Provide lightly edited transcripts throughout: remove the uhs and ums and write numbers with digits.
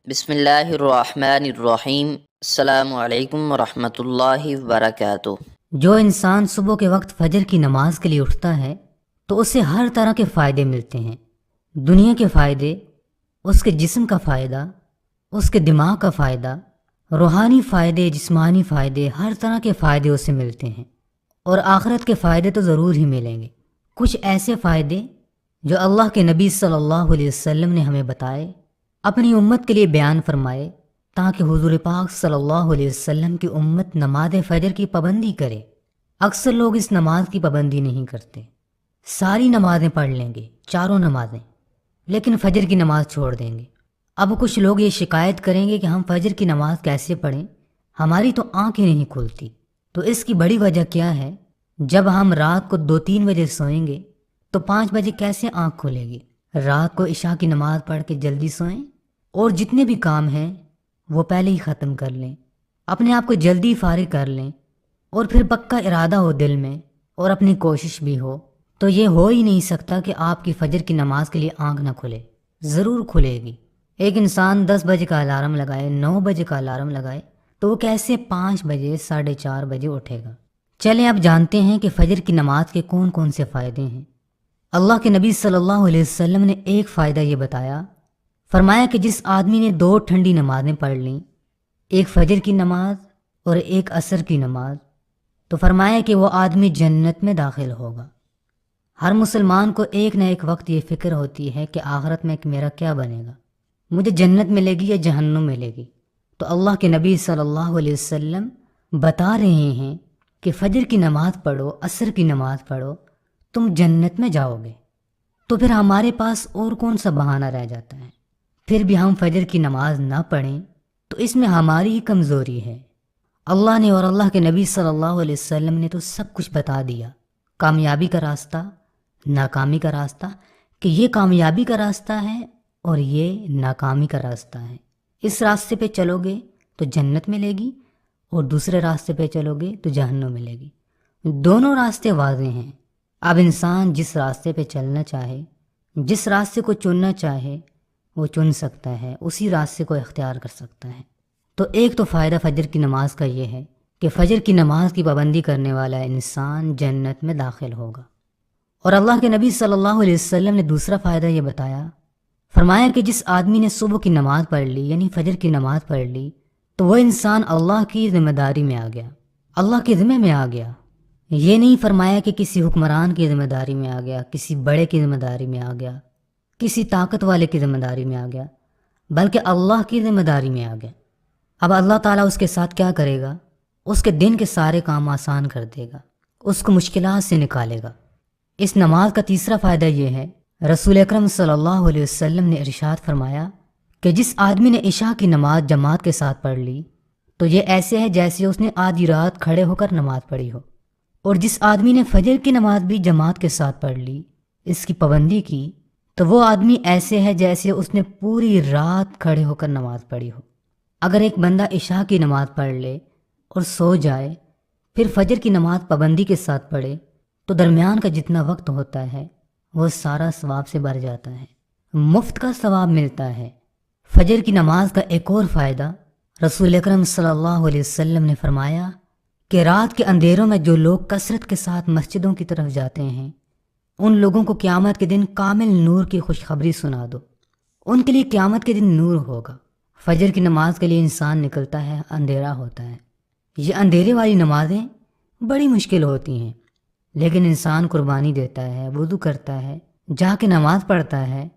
بسم اللہ الرحمن الرحیم۔ السلام علیکم ورحمۃ اللہ وبرکاتہ۔ جو انسان صبح کے وقت فجر کی نماز کے لیے اٹھتا ہے تو اسے ہر طرح کے فائدے ملتے ہیں۔ دنیا کے فائدے، اس کے جسم کا فائدہ، اس کے دماغ کا فائدہ، روحانی فائدے، جسمانی فائدے، ہر طرح کے فائدے اسے ملتے ہیں، اور آخرت کے فائدے تو ضرور ہی ملیں گے۔ کچھ ایسے فائدے جو اللہ کے نبی صلی اللہ علیہ وسلم نے ہمیں بتائے، اپنی امت کے لیے بیان فرمائے، تاکہ حضور پاک صلی اللہ علیہ وسلم کی امت نماز فجر کی پابندی کرے۔ اکثر لوگ اس نماز کی پابندی نہیں کرتے، ساری نمازیں پڑھ لیں گے، چاروں نمازیں، لیکن فجر کی نماز چھوڑ دیں گے۔ اب کچھ لوگ یہ شکایت کریں گے کہ ہم فجر کی نماز کیسے پڑھیں، ہماری تو آنکھیں نہیں کھلتی۔ تو اس کی بڑی وجہ کیا ہے؟ جب ہم رات کو 2-3 بجے سوئیں گے تو 5 بجے کیسے آنکھ کھلے گی؟ رات کو عشاء کی نماز پڑھ کے جلدی سوئیں، اور جتنے بھی کام ہیں وہ پہلے ہی ختم کر لیں، اپنے آپ کو جلدی فارغ کر لیں، اور پھر پکا ارادہ ہو دل میں اور اپنی کوشش بھی ہو، تو یہ ہو ہی نہیں سکتا کہ آپ کی فجر کی نماز کے لیے آنکھ نہ کھلے۔ ضرور کھلے گی۔ ایک انسان 10 بجے کا الارم لگائے، 9 بجے کا الارم لگائے، تو وہ کیسے 5 بجے 4:30 بجے اٹھے گا؟ چلیں اب جانتے ہیں کہ فجر کی نماز کے کون کون سے فائدے ہیں۔ اللہ کے نبی صلی اللہ علیہ وسلم نے ایک فائدہ یہ بتایا، فرمایا کہ جس آدمی نے 2 ٹھنڈی نمازیں پڑھ لیں، ایک فجر کی نماز اور ایک عصر کی نماز، تو فرمایا کہ وہ آدمی جنت میں داخل ہوگا۔ ہر مسلمان کو ایک نہ ایک وقت یہ فکر ہوتی ہے کہ آخرت میں میرا کیا بنے گا، مجھے جنت ملے گی یا جہنم ملے گی؟ تو اللہ کے نبی صلی اللہ علیہ وسلم بتا رہے ہیں کہ فجر کی نماز پڑھو، عصر کی نماز پڑھو، تم جنت میں جاؤ گے۔ تو پھر ہمارے پاس اور کون سا بہانہ رہ جاتا ہے؟ پھر بھی ہم فجر کی نماز نہ پڑھیں تو اس میں ہماری ہی کمزوری ہے۔ اللہ نے اور اللہ کے نبی صلی اللہ علیہ وسلم نے تو سب کچھ بتا دیا، کامیابی کا راستہ، ناکامی کا راستہ، کہ یہ کامیابی کا راستہ ہے اور یہ ناکامی کا راستہ ہے۔ اس راستے پہ چلو گے تو جنت ملے گی، اور دوسرے راستے پہ چلو گے تو جہنم ملے گی۔ دونوں راستے واضح ہیں۔ اب انسان جس راستے پہ چلنا چاہے، جس راستے کو چننا چاہے، وہ چن سکتا ہے، اسی راستے کو اختیار کر سکتا ہے۔ تو ایک تو فائدہ فجر کی نماز کا یہ ہے کہ فجر کی نماز کی پابندی کرنے والا انسان جنت میں داخل ہوگا۔ اور اللہ کے نبی صلی اللہ علیہ وسلم نے دوسرا فائدہ یہ بتایا، فرمایا کہ جس آدمی نے صبح کی نماز پڑھ لی، یعنی فجر کی نماز پڑھ لی، تو وہ انسان اللہ کی ذمہ داری میں آ گیا، اللہ کے ذمہ میں آ گیا۔ یہ نہیں فرمایا کہ کسی حکمران کی ذمہ داری میں آ گیا، کسی بڑے کی ذمہ داری میں آ گیا، کسی طاقت والے کی ذمہ داری میں آ گیا، بلکہ اللہ کی ذمہ داری میں آ گیا۔ اب اللہ تعالیٰ اس کے ساتھ کیا کرے گا؟ اس کے دن کے سارے کام آسان کر دے گا، اس کو مشکلات سے نکالے گا۔ اس نماز کا تیسرا فائدہ یہ ہے، رسول اکرم صلی اللہ علیہ وسلم نے ارشاد فرمایا کہ جس آدمی نے عشاء کی نماز جماعت کے ساتھ پڑھ لی تو یہ ایسے ہے جیسے اس نے آدھی رات کھڑے ہو کر نماز پڑھی ہو، اور جس آدمی نے فجر کی نماز بھی جماعت کے ساتھ پڑھ لی، اس کی پابندی کی، تو وہ آدمی ایسے ہے جیسے اس نے پوری رات کھڑے ہو کر نماز پڑھی ہو۔ اگر ایک بندہ عشاء کی نماز پڑھ لے اور سو جائے، پھر فجر کی نماز پابندی کے ساتھ پڑھے، تو درمیان کا جتنا وقت ہوتا ہے وہ سارا ثواب سے بھر جاتا ہے، مفت کا ثواب ملتا ہے۔ فجر کی نماز کا ایک اور فائدہ، رسول اکرم صلی اللہ علیہ وسلم نے فرمایا کہ رات کے اندھیروں میں جو لوگ کثرت کے ساتھ مسجدوں کی طرف جاتے ہیں، ان لوگوں کو قیامت کے دن کامل نور کی خوشخبری سنا دو، ان کے لیے قیامت کے دن نور ہوگا۔ فجر کی نماز کے لیے انسان نکلتا ہے، اندھیرا ہوتا ہے، یہ اندھیرے والی نمازیں بڑی مشکل ہوتی ہیں، لیکن انسان قربانی دیتا ہے، وضو کرتا ہے، جا کے نماز پڑھتا ہے،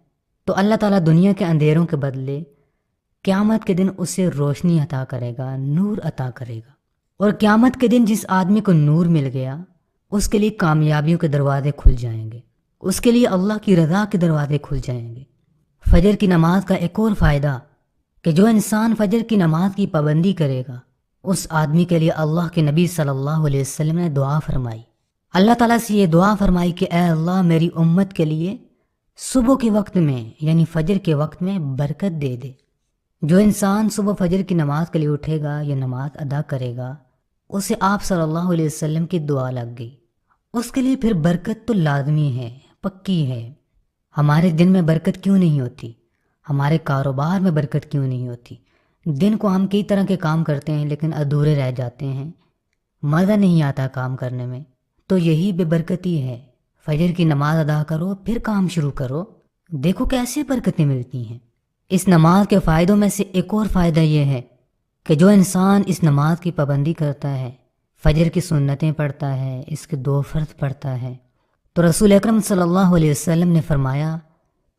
تو اللہ تعالیٰ دنیا کے اندھیروں کے بدلے قیامت کے دن اسے روشنی عطا کرے گا، نور عطا کرے گا۔ اور قیامت کے دن جس آدمی کو نور مل گیا، اس کے لیے کامیابیوں کے دروازے کھل جائیں گے، اس کے لیے اللہ کی رضا کے دروازے کھل جائیں گے۔ فجر کی نماز کا ایک اور فائدہ کہ جو انسان فجر کی نماز کی پابندی کرے گا، اس آدمی کے لیے اللہ کے نبی صلی اللہ علیہ وسلم نے دعا فرمائی، اللہ تعالیٰ سے یہ دعا فرمائی کہ اے اللہ میری امت کے لیے صبح کے وقت میں، یعنی فجر کے وقت میں برکت دے دے۔ جو انسان صبح فجر کی نماز کے لیے اٹھے گا یا نماز ادا کرے گا، اسے آپ صلی اللہ علیہ وسلم کی دعا لگ گئی، اس کے لیے پھر برکت تو لازمی ہے، پکی ہے۔ ہمارے دن میں برکت کیوں نہیں ہوتی؟ ہمارے کاروبار میں برکت کیوں نہیں ہوتی؟ دن کو ہم کئی طرح کے کام کرتے ہیں لیکن ادھورے رہ جاتے ہیں، مزہ نہیں آتا کام کرنے میں، تو یہی بے برکتی ہے۔ فجر کی نماز ادا کرو پھر کام شروع کرو، دیکھو کیسے برکتیں ملتی ہیں۔ اس نماز کے فائدوں میں سے ایک اور فائدہ یہ ہے کہ جو انسان اس نماز کی پابندی کرتا ہے، فجر کی سنتیں پڑھتا ہے، اس کے 2 فرض پڑھتا ہے، تو رسول اکرم صلی اللہ علیہ وسلم نے فرمایا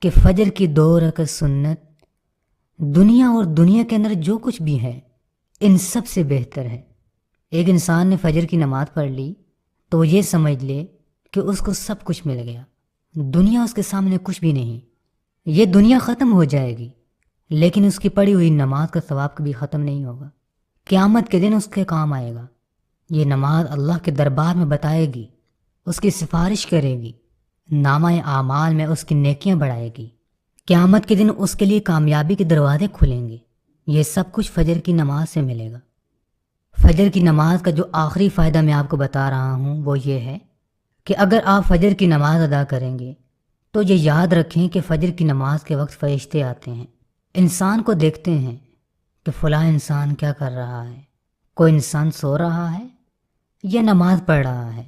کہ فجر کی 2 رکعت سنت دنیا اور دنیا کے اندر جو کچھ بھی ہے ان سب سے بہتر ہے۔ ایک انسان نے فجر کی نماز پڑھ لی تو وہ یہ سمجھ لے کہ اس کو سب کچھ مل گیا، دنیا اس کے سامنے کچھ بھی نہیں، یہ دنیا ختم ہو جائے گی لیکن اس کی پڑھی ہوئی نماز کا ثواب کبھی ختم نہیں ہوگا، قیامت کے دن اس کے کام آئے گا۔ یہ نماز اللہ کے دربار میں بتائے گی، اس کی سفارش کرے گی، نامہ اعمال میں اس کی نیکیاں بڑھائے گی، قیامت کے دن اس کے لیے کامیابی کے دروازے کھلیں گے۔ یہ سب کچھ فجر کی نماز سے ملے گا۔ فجر کی نماز کا جو آخری فائدہ میں آپ کو بتا رہا ہوں وہ یہ ہے کہ اگر آپ فجر کی نماز ادا کریں گے تو یہ یاد رکھیں کہ فجر کی نماز کے وقت فرشتے آتے ہیں، انسان کو دیکھتے ہیں کہ فلاں انسان کیا کر رہا ہے، کوئی انسان سو رہا ہے یا نماز پڑھ رہا ہے،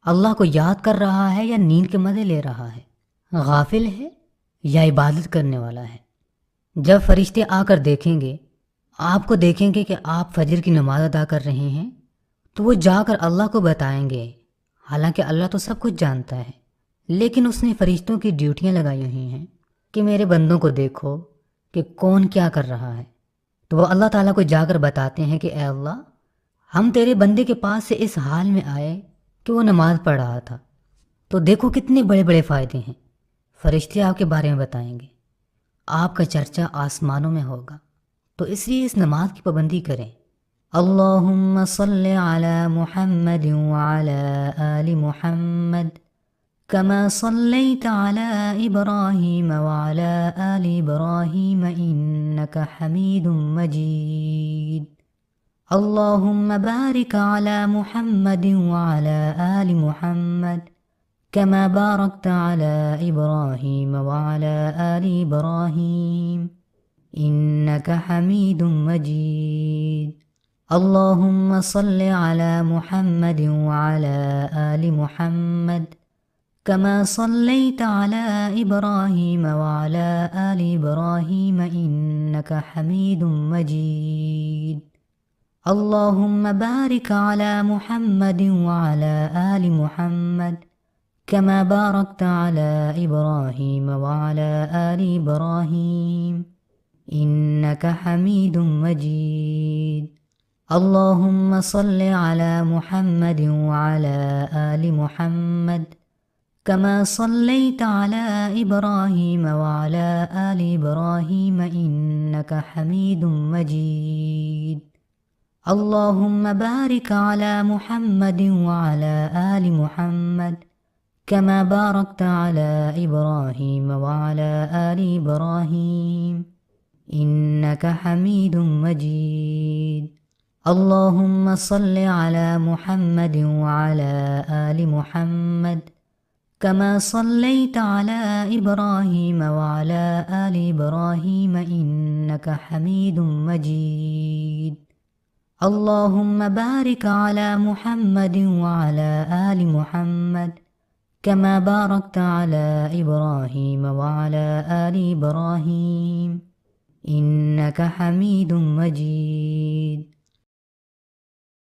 اللہ کو یاد کر رہا ہے یا نیند کے مزے لے رہا ہے، غافل ہے یا عبادت کرنے والا ہے۔ جب فرشتے آ کر دیکھیں گے، آپ کو دیکھیں گے کہ آپ فجر کی نماز ادا کر رہے ہیں تو وہ جا کر اللہ کو بتائیں گے، حالانکہ اللہ تو سب کچھ جانتا ہے لیکن اس نے فرشتوں کی ڈیوٹیاں لگائی ہوئی ہیں کہ میرے بندوں کو دیکھو کہ کون کیا کر رہا ہے، تو وہ اللہ تعالیٰ کو جا کر بتاتے ہیں کہ اے اللہ، ہم تیرے بندے کے پاس سے اس حال میں آئے کہ وہ نماز پڑھ رہا تھا۔ تو دیکھو کتنے بڑے بڑے فائدے ہیں، فرشتے آپ کے بارے میں بتائیں گے، آپ کا چرچا آسمانوں میں ہوگا، تو اس لیے اس نماز کی پابندی کریں۔ اللہم صل علی محمد وعلی آل محمد کما صلیت علی ابراہیم وعلی آل ابراہیم انک حمید مجید۔ اللہم بارک علی محمد وعلی آل محمد كما باركت على إبراهيم وعلى آل إبراهيم إنك حميد مجيد۔ اللهم صل على محمد وعلى آل محمد كما صليت على إبراهيم وعلى آل إبراهيم إنك حميد مجيد۔ اللهم بارك على محمد وعلى آل محمد كما باركت على إبراهيم وعلى آل إبراهيم إنك حميد مجيد۔ اللهم صل على محمد وعلى آل محمد كما صليت على إبراهيم وعلى آل إبراهيم إنك حميد مجيد۔ اللهم بارك على محمد وعلى آل محمد كما باركت على إبراهيم وعلى آل إبراهيم إنك حميد مجيد۔ اللهم صل على محمد وعلى آل محمد كما صليت على إبراهيم وعلى آل إبراهيم إنك حميد مجيد۔ اللهم بارك على محمد وعلى آل محمد كما باركت على إبراهيم وعلى آل إبراهيم إنك حميد مجيد۔